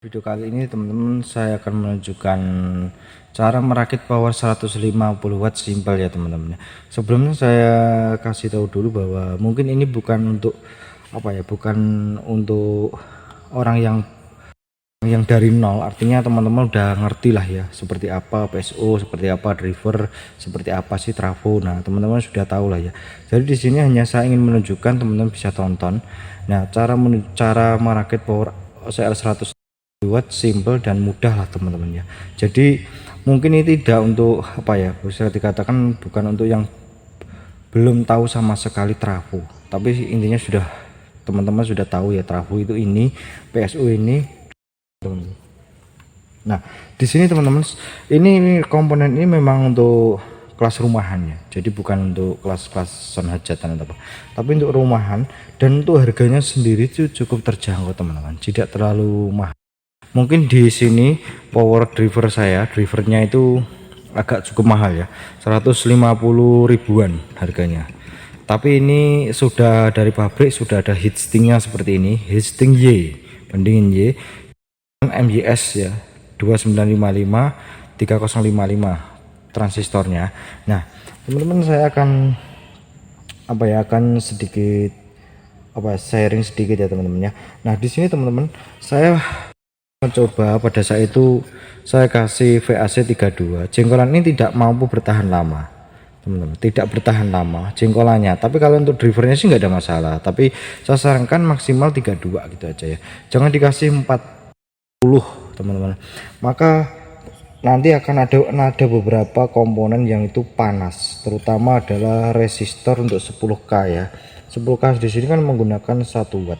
Video kali ini teman-teman saya akan menunjukkan cara merakit power 150 watt simpel ya teman-teman. Sebelumnya saya kasih tahu dulu bahwa mungkin ini bukan untuk bukan untuk orang yang dari nol, artinya teman-teman udah ngerti lah ya seperti apa PSU, seperti apa driver, seperti apa sih trafo. Nah teman-teman sudah tahu lah ya. Jadi di sini hanya saya ingin menunjukkan, teman-teman bisa tonton. Nah cara merakit power CL 100 watt simple dan mudah lah teman-teman ya. Jadi mungkin ini tidak untuk bisa dikatakan bukan untuk yang belum tahu sama sekali trafo, tapi intinya sudah teman-teman sudah tahu ya trafo itu ini, PSU ini teman-teman. Nah di sini teman-teman ini komponen ini memang untuk kelas rumahan ya, jadi bukan untuk kelas-kelas sound hajatan atau apa, tapi untuk rumahan, dan untuk harganya sendiri itu cukup terjangkau teman-teman, tidak terlalu mahal. Mungkin di sini power driver drivernya itu agak cukup mahal ya, 150 ribuan harganya. Tapi ini sudah dari pabrik, sudah ada heatsinknya seperti ini, heatsink Y, pendingin Y, MYS ya, 2955 3055 transistornya. Nah teman-teman saya akan sedikit sharing sedikit ya teman-teman ya. Nah di sini teman-teman saya mencoba, pada saat itu saya kasih VAC 32, jenggolan ini tidak mampu bertahan lama teman-teman, tidak bertahan lama jenggolannya. Tapi kalau untuk drivernya sih nggak ada masalah, tapi saya sarankan maksimal 32 gitu aja ya, jangan dikasih 40 teman-teman, maka nanti akan ada beberapa komponen yang itu panas, terutama adalah resistor untuk 10K ya. 10K di sini kan menggunakan 1 watt,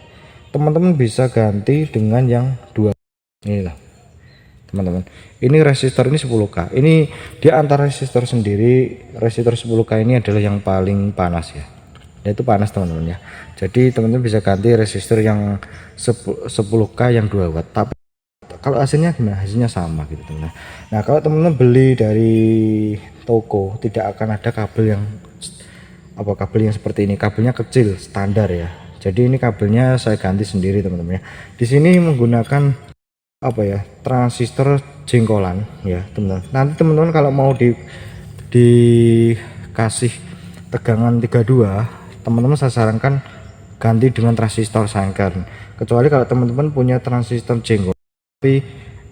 teman-teman bisa ganti dengan yang 2. Inilah teman-teman, ini resistor ini 10K, ini di antara resistor sendiri, resistor 10K ini adalah yang paling panas ya, itu panas teman-teman ya. Jadi teman-teman bisa ganti resistor yang 10K yang 2 watt, tapi kalau hasilnya gimana, hasilnya sama gitu teman-teman. Nah kalau teman-teman beli dari toko tidak akan ada kabel yang kabel yang seperti ini, kabelnya kecil standar ya. Jadi ini kabelnya saya ganti sendiri teman-teman ya. Di sini menggunakan transistor jengkolan ya teman-teman. Nanti teman-teman kalau mau dikasih tegangan 32, teman-teman saya sarankan ganti dengan transistor sangkar, kecuali kalau teman-teman punya transistor jengkol tapi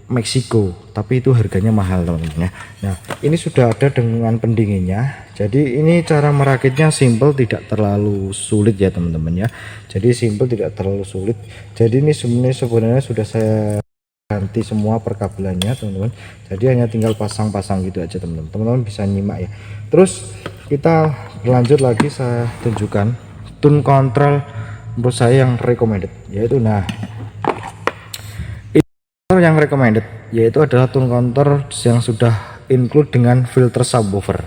Meksiko, tapi itu harganya mahal teman-teman ya. Nah ini sudah ada dengan pendinginnya, jadi ini cara merakitnya simple, tidak terlalu sulit ya teman-teman ya. Jadi simple, tidak terlalu sulit. Jadi ini sebenarnya sudah saya ganti semua perkabelannya teman-teman, jadi hanya tinggal pasang-pasang gitu aja teman-teman. Teman-teman bisa nyimak ya. Terus kita berlanjut lagi, saya tunjukkan tune control menurut saya yang recommended, yaitu yang recommended yaitu adalah tune control yang sudah include dengan filter subwoofer.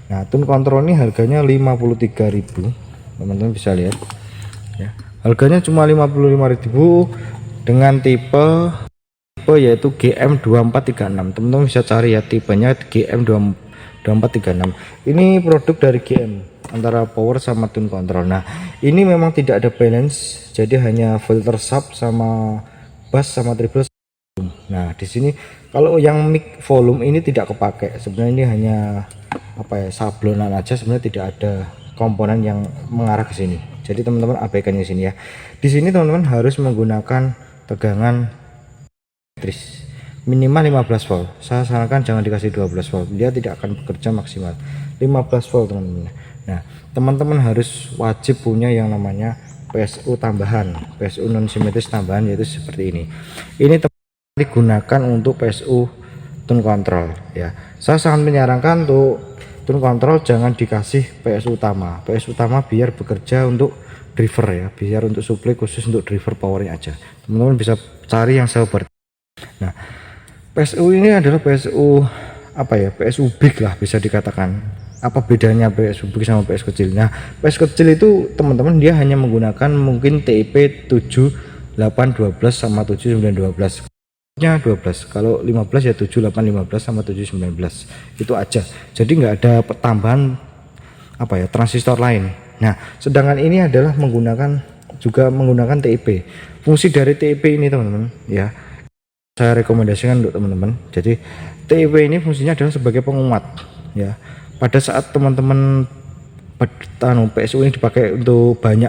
Nah tune control ini harganya 53.000, teman-teman bisa lihat ya, harganya cuma 55.000 dengan tipe yaitu GM2436. teman-teman bisa cari ya, tipenya GM2436. ini produk dari GM, antara power sama tune control. Nah ini memang tidak ada balance, jadi hanya filter sub sama bass sama treble. Nah di sini kalau yang mic volume ini tidak kepake, sebenarnya ini hanya sablonan aja, sebenarnya tidak ada komponen yang mengarah ke sini, jadi teman-teman abaikan di sini ya. Di sini teman-teman harus menggunakan tegangan minimal 15 volt. Saya sarankan jangan dikasih 12 volt, dia tidak akan bekerja maksimal. 15 volt teman-teman. Nah teman-teman harus wajib punya yang namanya PSU tambahan, PSU non simetris tambahan, yaitu seperti ini. Ini digunakan untuk PSU tune control ya. Saya sangat menyarankan untuk tune control jangan dikasih PSU utama. PSU utama biar bekerja untuk driver ya, biar untuk supply khusus untuk driver powernya aja. Teman-teman bisa cari yang seperti. Nah PSU ini adalah PSU PSU big lah bisa dikatakan. Apa bedanya PSU big sama PSU kecil? Nah PSU kecil itu teman-teman dia hanya menggunakan mungkin TIP 7812 sama 7912 nya 12, kalau 15 ya 7815 sama 719, itu aja. Jadi nggak ada tambahan transistor lain. Nah sedangkan ini adalah juga menggunakan TIP. Fungsi dari TIP ini teman-teman ya, saya rekomendasikan untuk teman-teman. Jadi TIP ini fungsinya adalah sebagai penguat ya. Pada saat teman-teman PSU ini dipakai untuk banyak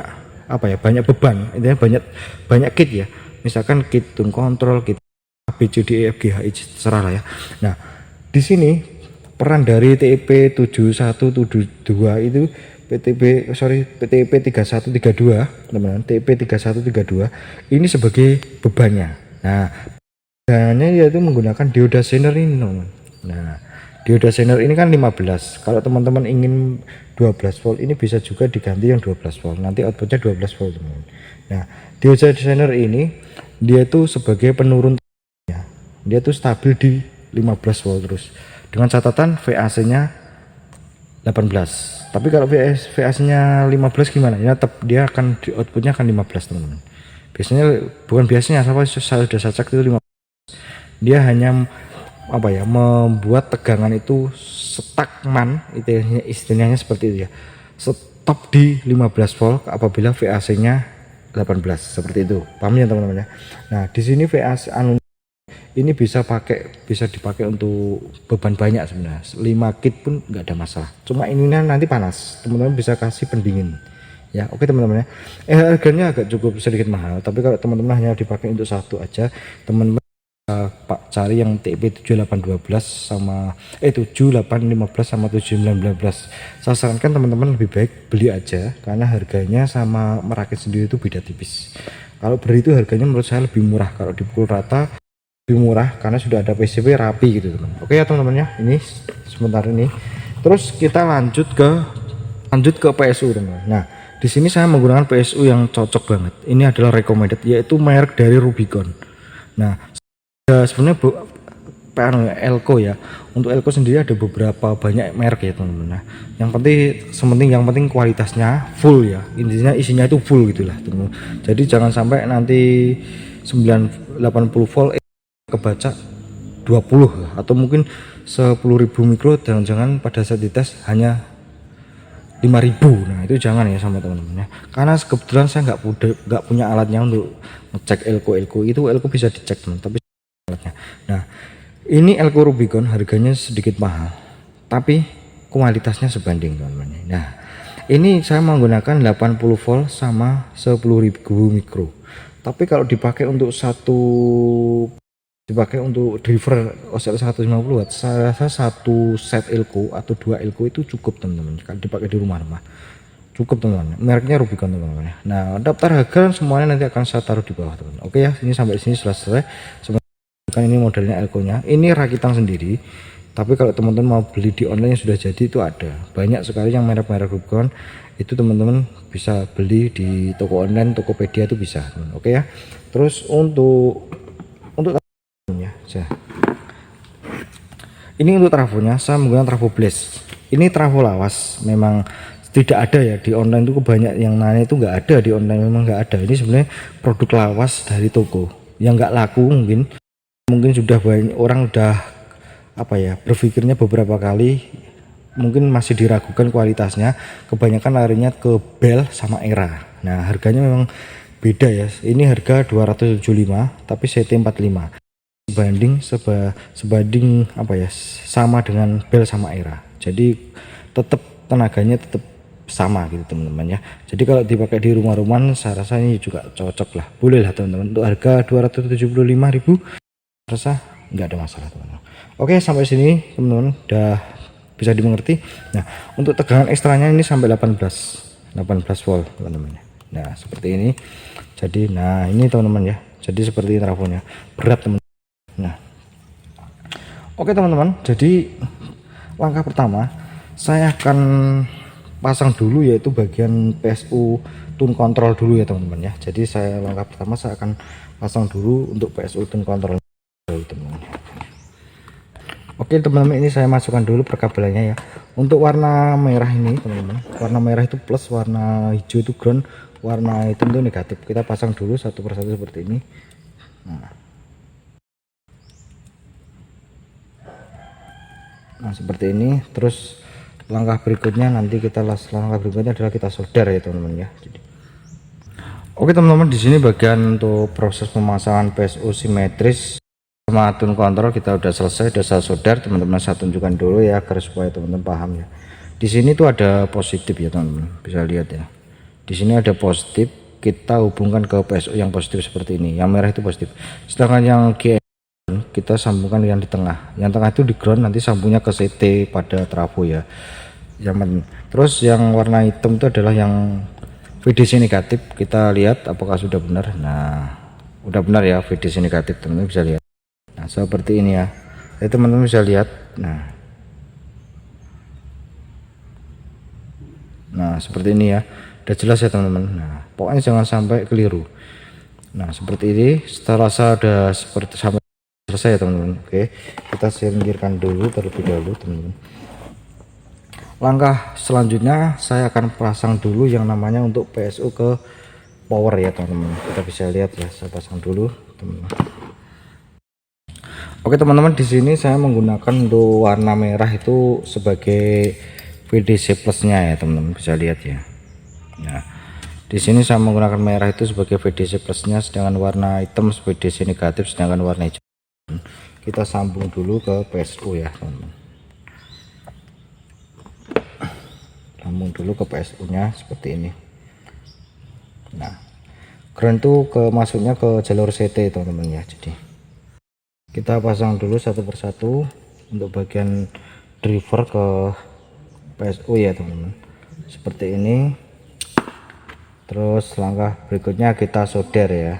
banyak beban, intinya banyak kit ya. Misalkan kit tune control, kit A B C D E F G H I terserah lah ya. Nah, di sini peran dari TIP 7172 itu PTP 3132 teman-teman, TIP 3132 ini sebagai bebannya. Nah, bebannya yaitu menggunakan dioda zener ini teman-teman. Nah, dioda zener ini kan 15. Kalau teman-teman ingin 12 volt ini bisa juga diganti yang 12 volt. Nanti outputnya 12 volt teman-teman. Nah, dioda zener ini dia itu sebagai penurun ya. Dia tuh stabil di 15 volt terus. Dengan catatan VAC-nya 18. Tapi kalau VAC-nya 15 gimana? Ya tetap dia akan di outputnya akan 15 teman-teman. Biasanya bukan biasanya saya sudah cek itu 15. Dia hanya membuat tegangan itu stagnan, itu istilahnya seperti itu ya, stop di 15 volt apabila VAC nya 18 seperti itu, paham ya teman-teman ya. Nah di sini VAC ini bisa dipakai untuk beban banyak sebenarnya, 5 kit pun nggak ada masalah, cuma ini nanti panas, teman-teman bisa kasih pendingin ya. Oke teman-teman ya, harganya agak cukup sedikit mahal, tapi kalau teman-teman hanya dipakai untuk satu aja, teman-teman Pak cari yang TIP 7812 sama 7815 sama 7915. Saya sarankan teman-teman lebih baik beli aja karena harganya sama merakit sendiri itu beda tipis. Kalau beli itu harganya menurut saya lebih murah, kalau dipukul rata lebih murah karena sudah ada PCB rapi gitu teman. Oke ya teman-teman ya, ini sebentar ini. Terus kita lanjut ke PSU teman-teman. Nah di sini saya menggunakan PSU yang cocok banget. Ini adalah recommended, yaitu merek dari Rubicon. Nah sebenarnya Elko ya, untuk Elko sendiri ada beberapa banyak merek ya teman-teman. Nah, yang penting kualitasnya full ya, intinya isinya itu full gitulah teman-teman. Jadi jangan sampai nanti 80 volt kebaca 20 atau mungkin 10.000 mikro, jangan pada saat dites hanya 5.000. Nah itu jangan ya sama teman-teman ya, karena kebetulan saya nggak punya alatnya untuk ngecek Elko itu. Elko bisa dicek teman, tapi nah ini Elko Rubicon harganya sedikit mahal tapi kualitasnya sebanding teman-teman. Nah ini saya menggunakan 80 volt sama 10.000 mikro, tapi kalau dipakai untuk driver OCL 150 watt, saya rasa satu set Elko atau 2 Elko itu cukup teman-teman, kalau dipakai di rumah-rumah cukup teman-teman. Mereknya Rubicon teman-teman ya. Nah daftar harga semuanya nanti akan saya taruh di bawah teman. Oke ya, ini sampai sini selesai. Ini modelnya Elko nya, ini rakitan sendiri, tapi kalau teman-teman mau beli di online yang sudah jadi itu ada banyak sekali yang merek-merek Rubicon itu, teman-teman bisa beli di toko online, Tokopedia itu bisa teman. Oke ya. Terus untuk trafonya ini untuk trafonya saya menggunakan trafo blast. Ini trafo lawas, memang tidak ada ya di online itu, banyak yang nanya itu nggak ada di online, memang nggak ada. Ini sebenarnya produk lawas dari toko yang nggak laku, mungkin sudah banyak orang berpikirnya beberapa kali, mungkin masih diragukan kualitasnya, kebanyakan larinya ke Bell sama Era. Nah harganya memang beda ya, ini harga 275 tapi CT45 sebanding sama dengan Bell sama Era, jadi tetap tenaganya tetap sama gitu teman-teman ya. Jadi kalau dipakai di rumah-rumah saya rasa ini juga cocok lah, boleh lah teman-teman. Untuk harga 275.000 rasa nggak ada masalah teman-teman. Oke sampai sini teman-teman udah bisa dimengerti. Nah untuk tegangan ekstranya ini sampai 18 volt teman-teman. Nah seperti ini. Jadi nah ini teman-teman ya, jadi seperti trafonya berat teman. Nah oke teman-teman, jadi langkah pertama saya akan pasang dulu yaitu bagian PSU tune control dulu ya teman-teman ya. Jadi langkah pertama saya akan pasang dulu untuk PSU tune control. Oke teman-teman, ini saya masukkan dulu perkabelannya ya. Untuk warna merah ini teman-teman, warna merah itu plus, warna hijau itu ground, warna hitam itu negatif. Kita pasang dulu satu persatu seperti ini. Nah seperti ini. Terus langkah berikutnya adalah kita solder ya teman-teman ya. Oke teman-teman, di sini bagian untuk proses pemasangan PSU simetris sama tune control kita udah selesai, udah saya solder teman-teman. Saya tunjukkan dulu ya agar supaya teman-teman paham ya. Di sini tuh ada positif ya teman-teman, bisa lihat ya. Di sini ada positif, kita hubungkan ke PSU yang positif seperti ini. Yang merah itu positif. Sedangkan yang GN kita sambungkan yang di tengah. Yang tengah itu di ground, nanti sambungnya ke CT pada trafo ya. Terus yang warna hitam itu adalah yang VDC negatif. Kita lihat apakah sudah benar. Nah, udah benar ya VDC negatif, teman-teman bisa lihat. Nah, seperti ini ya. Jadi teman-teman bisa lihat. Nah, seperti ini ya. Udah jelas ya teman-teman. Nah, pokoknya jangan sampai keliru. Nah, seperti ini. Setelah sudah seperti sampai selesai ya teman-teman. Oke, kita singkirkan dulu terlebih dahulu teman-teman. Langkah selanjutnya saya akan pasang dulu yang namanya untuk PSU ke power ya teman-teman. Kita bisa lihat ya, saya pasang dulu teman-teman. Oke teman-teman, di sini saya menggunakan untuk warna merah itu sebagai VDC plusnya ya teman-teman, bisa lihat ya. Nah, di sini saya menggunakan merah itu sebagai VDC plusnya, sedangkan warna hitam VDC negatif, sedangkan warna hijau. Kita sambung dulu ke PSU ya teman-teman. Sambung dulu ke PSU nya seperti ini. Nah, ground itu masuknya ke jalur CT teman-teman ya. Jadi kita pasang dulu satu persatu untuk bagian driver ke PSU ya teman-teman, seperti ini. Terus langkah berikutnya kita solder ya.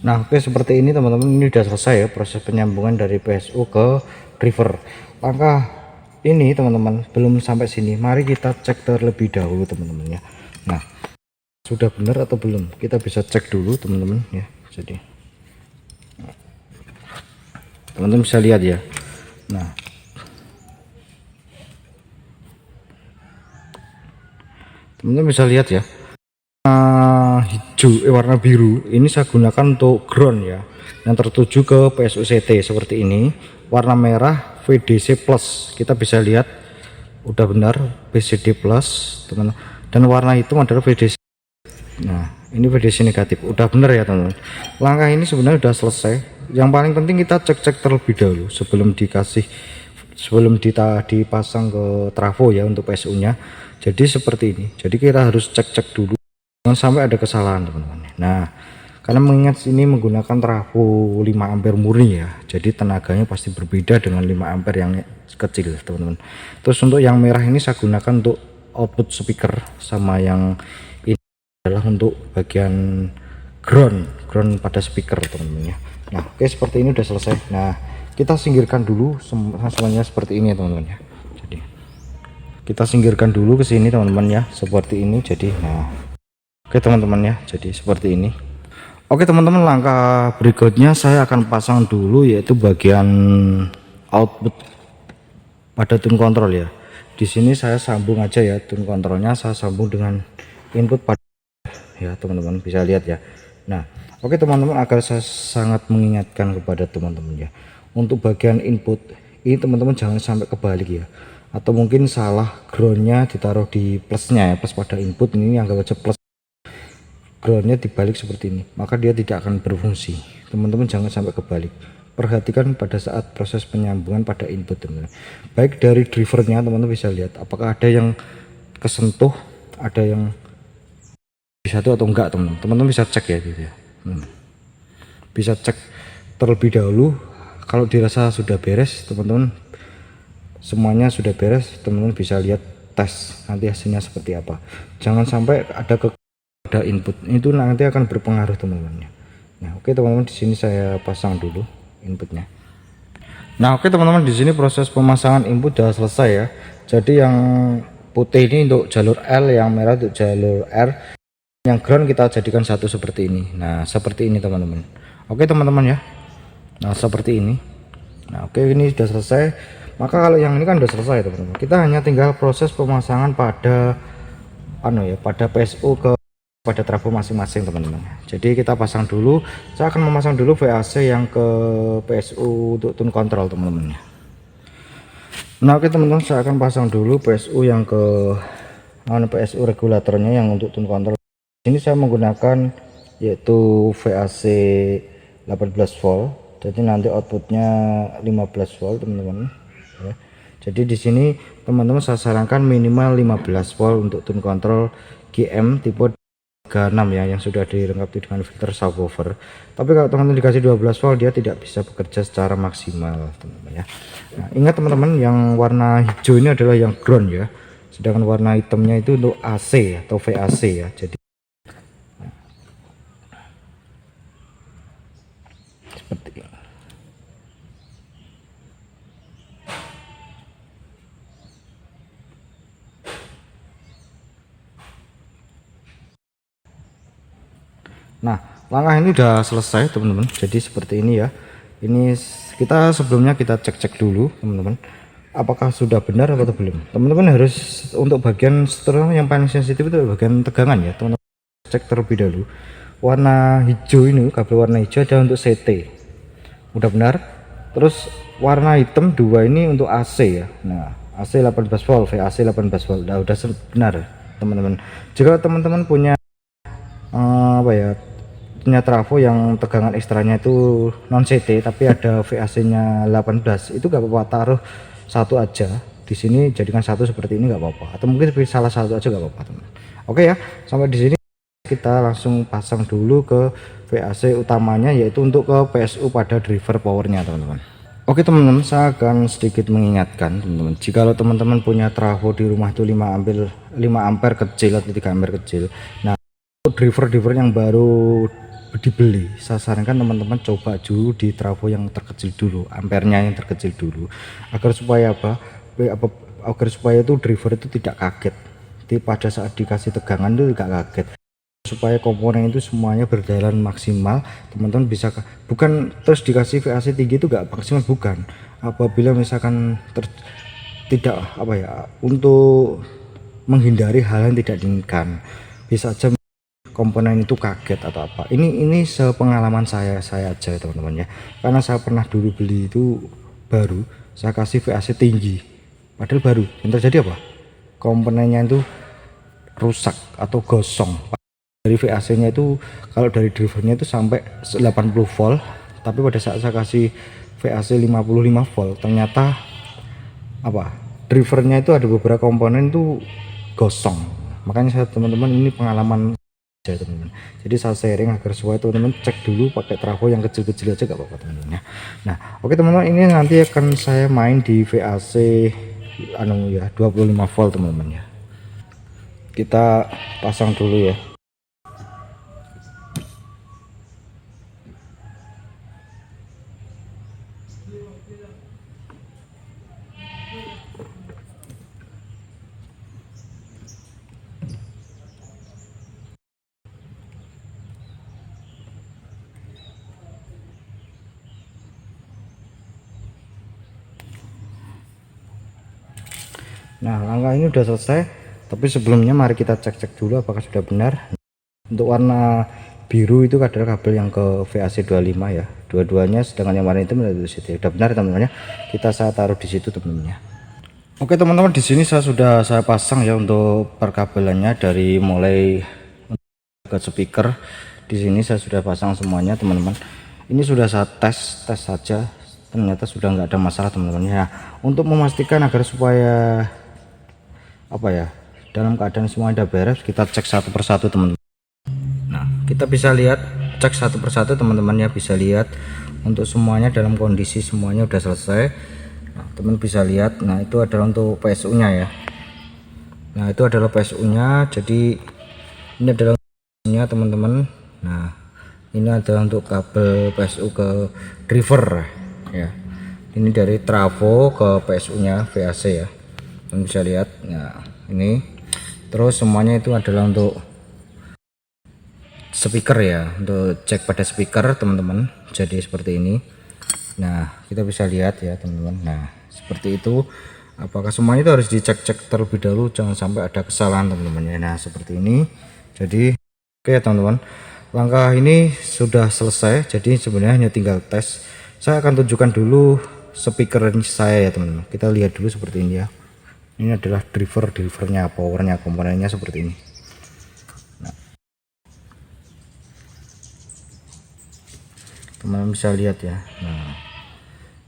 Nah, oke, seperti ini teman-teman. Ini sudah selesai ya proses penyambungan dari PSU ke driver. Langkah ini teman-teman belum sampai sini, mari kita cek terlebih dahulu teman-teman ya. Nah, sudah benar atau belum, kita bisa cek dulu teman-teman ya. Jadi teman-teman bisa lihat ya. Nah, teman-teman bisa lihat ya, hijau warna biru ini saya gunakan untuk ground ya, yang tertuju ke PSU CT seperti ini. Warna merah VDC plus, kita bisa lihat udah benar VCD plus teman-teman, dan warna hitam adalah VDC. Nah, ini VDC negatif, udah benar ya teman-teman. Langkah ini sebenarnya udah selesai. Yang paling penting kita cek-cek terlebih dahulu sebelum dipasang ke trafo ya untuk PSU nya. Jadi seperti ini, jadi kita harus cek-cek dulu, jangan sampai ada kesalahan teman-teman. Nah, karena mengingat ini menggunakan trafo 5 ampere murni ya, jadi tenaganya pasti berbeda dengan 5 ampere yang kecil teman-teman. Terus untuk yang merah ini saya gunakan untuk output speaker, sama yang ini adalah untuk bagian ground pada speaker teman-teman ya. Nah, oke, seperti ini udah selesai. Nah, kita singkirkan dulu semuanya seperti ini ya teman-teman ya. Jadi kita singkirkan dulu ke sini teman-teman ya, seperti ini. Jadi nah, oke teman-teman ya, jadi seperti ini. Oke teman-teman, langkah berikutnya saya akan pasang dulu yaitu bagian output pada tune control ya. Di sini saya sambung aja ya, tune controlnya saya sambung dengan input pada ya teman-teman, bisa lihat ya. Nah, oke teman-teman, agar saya sangat mengingatkan kepada teman-teman ya, untuk bagian input ini teman-teman jangan sampai kebalik ya, atau mungkin salah groundnya ditaruh di plusnya ya, plus pada input ini anggap aja plus, groundnya dibalik seperti ini, maka dia tidak akan berfungsi. Teman-teman jangan sampai kebalik, perhatikan pada saat proses penyambungan pada input teman-teman. Baik dari drivernya teman-teman bisa lihat apakah ada yang kesentuh, ada yang satu atau enggak teman-teman. Teman-teman bisa cek ya gitu ya. Bisa cek terlebih dahulu. Kalau dirasa sudah beres teman-teman, semuanya sudah beres, teman-teman bisa lihat tes nanti hasilnya seperti apa. Jangan sampai ada input, itu nanti akan berpengaruh teman-teman. Nah, oke teman-teman, di sini saya pasang dulu inputnya. Nah, oke teman-teman, di sini proses pemasangan input sudah selesai ya. Jadi yang putih ini untuk jalur L, yang merah untuk jalur R, yang ground kita jadikan satu seperti ini. Nah, seperti ini teman-teman. Oke teman-teman ya. Nah, seperti ini. Nah, oke, ini sudah selesai. Maka kalau yang ini kan sudah selesai teman-teman. Kita hanya tinggal proses pemasangan pada pada PSU ke pada trafo masing-masing teman-teman. Jadi kita pasang dulu, saya akan memasang dulu VAC yang ke PSU untuk tune control teman-teman. Nah oke teman-teman, saya akan pasang dulu PSU yang ke PSU regulatornya yang untuk tune control. Ini saya menggunakan yaitu VAC 18 volt, jadi nanti outputnya 15 volt teman-teman ya. Jadi di sini teman-teman saya sarankan minimal 15 volt untuk tune control GM tipe 36 ya, yang sudah dilengkapi dengan filter subwoofer. Tapi kalau teman-teman dikasih 12 volt dia tidak bisa bekerja secara maksimal teman-teman ya. Nah, ingat teman-teman, yang warna hijau ini adalah yang ground ya, sedangkan warna hitamnya itu untuk AC atau VAC ya. Jadi seperti ini. Nah langkah ini udah selesai teman-teman, jadi seperti ini ya. Ini kita sebelumnya kita cek dulu teman-teman, apakah sudah benar atau belum. Teman-teman harus untuk bagian terutama yang paling sensitif itu bagian tegangan ya teman-teman, cek terlebih dahulu. Warna hijau ini, kabel warna hijau ada untuk CT, udah benar. Terus warna hitam 2 ini untuk AC ya. Nah AC 18 volt, VAC 18 volt, nah udah benar teman-teman. Jika teman-teman punya punya trafo yang tegangan ekstranya itu non CT tapi ada VAC nya 18, itu gak apa-apa, taruh satu aja di sini, jadikan satu seperti ini gak apa-apa, atau mungkin salah satu aja gak apa-apa teman. Oke ya, sampai di sini kita langsung pasang dulu ke VAC utamanya, yaitu untuk ke PSU pada driver powernya teman-teman. Oke teman-teman, saya akan sedikit mengingatkan teman-teman, jika teman-teman punya trafo di rumah itu 5 ampere kecil atau 3 ampere kecil, nah driver yang baru dibeli, saya sarankan teman-teman coba dulu di trafo yang terkecil dulu, ampernya yang terkecil dulu, agar supaya agar supaya itu driver itu tidak kaget pada saat dikasih tegangan itu tidak kaget, supaya komponen itu semuanya berjalan maksimal. Teman-teman bisa bukan terus dikasih VAC tinggi itu gak maksimal, bukan. Apabila misalkan tidak untuk menghindari hal yang tidak diinginkan, bisa aja komponen itu kaget atau apa. Ini sepengalaman saya aja teman-teman ya, karena saya pernah dulu beli itu baru, saya kasih VAC tinggi padahal baru, yang terjadi apa, komponennya itu rusak atau gosong. Dari VAC nya itu, kalau dari drivernya itu sampai 80 volt, tapi pada saat saya kasih VAC 55 volt ternyata drivernya itu ada beberapa komponen itu gosong. Makanya saya teman-teman, ini pengalaman ya teman-teman, jadi saya sharing agar supaya teman-teman cek dulu pakai trafo yang kecil-kecil aja gak apa-apa teman-teman ya. Nah oke teman-teman, ini nanti akan saya main di VAC 25 volt teman-teman ya. Kita pasang dulu ya. Nah langkah ini udah selesai, tapi sebelumnya mari kita cek dulu apakah sudah benar. Untuk warna biru itu adalah kabel yang ke VAC 25 ya, dua-duanya, sedangkan yang warna hitam itu situ. Udah benar teman-teman ya, saya taruh di situ teman-teman ya. Oke teman-teman, di sini saya pasang ya untuk perkabelannya, dari mulai ke speaker. Di sini saya sudah pasang semuanya teman-teman. Ini sudah saya tes saja, ternyata sudah nggak ada masalah teman-teman ya. Untuk memastikan agar supaya dalam keadaan semua udah beres, kita cek satu persatu teman-teman. Nah kita bisa lihat, cek satu persatu teman-teman ya, bisa lihat untuk semuanya dalam kondisi semuanya udah selesai. Nah teman bisa lihat, nah itu adalah untuk PSU nya ya. Nah itu adalah PSU nya, jadi ini adalah nya teman-teman. Nah ini adalah untuk kabel PSU ke driver ya, ini dari trafo ke PSU nya VAC ya, teman bisa lihat. Nah ini terus semuanya itu adalah untuk speaker ya, untuk cek pada speaker teman-teman, jadi seperti ini. Nah kita bisa lihat ya teman-teman, nah seperti itu. Apakah semuanya itu harus dicek terlebih dahulu, jangan sampai ada kesalahan teman-teman ya. Nah seperti ini, jadi Oke ya teman-teman, langkah ini sudah selesai, jadi sebenarnya hanya tinggal tes. Saya akan tunjukkan dulu speaker saya ya teman-teman. Kita lihat dulu seperti ini ya. Ini adalah drivernya, powernya, komponennya seperti ini. Teman-teman bisa lihat ya. Nah,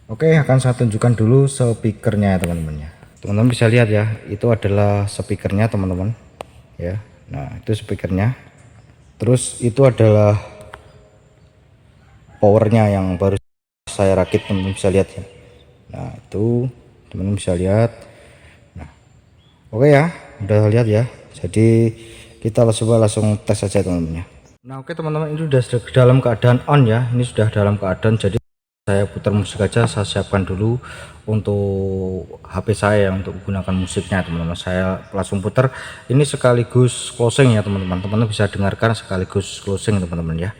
oke, akan saya tunjukkan dulu speakernya ya teman-teman ya. Teman-teman bisa lihat ya, itu adalah speakernya teman-teman ya. Nah, itu speakernya. Terus itu adalah powernya yang baru saya rakit, teman-teman bisa lihat ya. Nah, itu teman-teman bisa lihat. Nah, oke ya, udah lihat ya. Jadi kita coba langsung tes saja teman-teman ya. Nah, oke teman-teman, ini sudah dalam keadaan on ya. Ini sudah dalam keadaan, jadi saya putar musik aja. Saya siapkan dulu untuk HP saya untuk menggunakan musiknya teman-teman. Saya langsung putar. Ini sekaligus closing ya teman-teman. Teman-teman bisa dengarkan sekaligus closing teman-teman ya.